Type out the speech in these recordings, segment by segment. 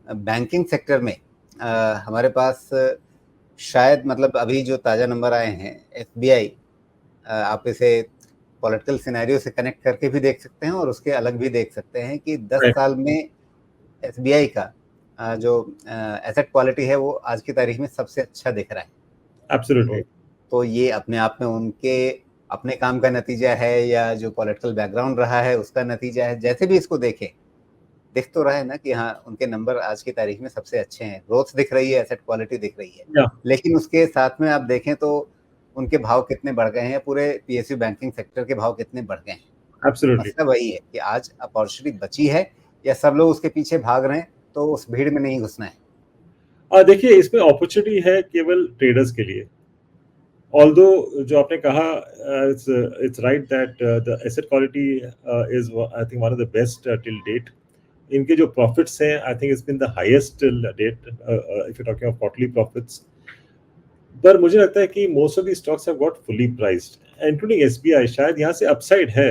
Banking sector में हमारे पास शायद मतलब अभी जो ताज़ा नंबर आए हैं एसबीआई, आप इसे पॉलिटिकल सिनेरियो से कनेक्ट करके भी देख सकते हैं और उसके अलग भी देख सकते हैं कि 10 Right. साल में एसबीआई का जो एसेट क्वालिटी है वो आज की तारीख में सबसे अच्छा दिख रहा है। Absolutely. तो ये अपने आप में उनके अपने काम का नतीजा है या जो पॉलिटिकल बैकग्राउंड रहा है उसका नतीजा है। जैसे भी इसको देखें, दिख तो रहा है ना कि हाँ, उनके नंबर आज की तारीख में सबसे अच्छे हैं। ग्रोथ दिख रही है, एसेट क्वालिटी दिख रही है। Yeah. लेकिन उसके साथ में आप देखें तो उनके भाव कितने बढ़ गए हैं, पूरे पीएसयू बैंकिंग सेक्टर के भाव कितने बढ़ गए हैं। Absolutely. मसला वही है कि आज अपॉर्चुनिटी बची है या सब लोग उसके पीछे भाग रहे हैं, तो उस भीड़ में नहीं घुसना है। देखिए, इसमें अपॉर्चुनिटी है केवल ट्रेडर्स के लिए। ऑल्दो जो आपने कहा, it's right that the asset quality is I think one of the best till date. इनके जो प्रॉफिट्स हैं, I think it's been the highest till date if you're talking of quarterly profits. पर मुझे लगता है कि most of these stocks have got fully priced, including SBI. शायद यहाँ से upside है,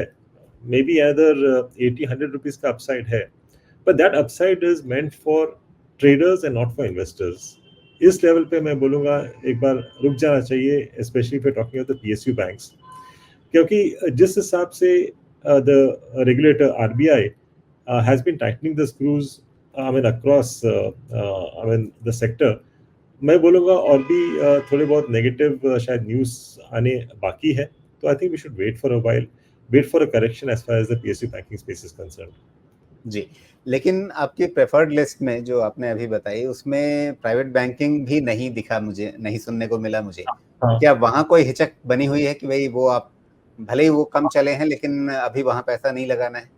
maybe either 80-100 rupees का upside है, but that upside is meant for traders and not for investors. इस लेवल पे मैं बोलूँगा एक बार रुक जाना चाहिए, especially if you're talking about the PSU banks, क्योंकि जिस हिसाब से the regulator RBI has been tightening the screws, I mean across I mean the sector, मैं बोलूँगा और भी थोड़े बहुत नेगेटिव शायद न्यूज़ आने बाकी है। तो I think we should wait for a while, wait for a correction as far as the PSU banking space is concerned. जी, लेकिन आपकी प्रेफर्ड लिस्ट में जो आपने अभी बताई, उसमें प्राइवेट बैंकिंग भी नहीं दिखा मुझे, नहीं सुनने को मिला मुझे। हाँ। क्या वहाँ कोई हिचक बनी हुई है कि भई वो आप भले ही वो कम चले हैं, लेकिन अभी वहाँ पैसा नहीं लगाना है?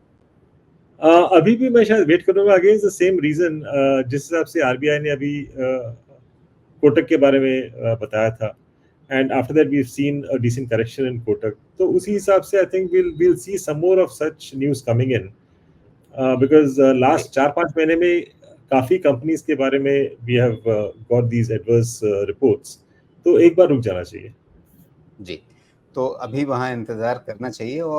अभी भी मैं शायद वेट करूँगा अगेंस्ट द सेम रीज़न, जिस हिसाब से आरबीआई ने अभी कोटक के बारे में बताया था, and after that we have seen a decent correction in Kotak. तो उसी हिसाब से I think we'll see some more of such news coming in, because last 4-5 महीने में काफ़ी कंपनीज़ के बारे में we have got these adverse reports. तो एक बार रुक जाना चाहिए। जी, तो अभी वहाँ इंतज़ार करना चाहिए और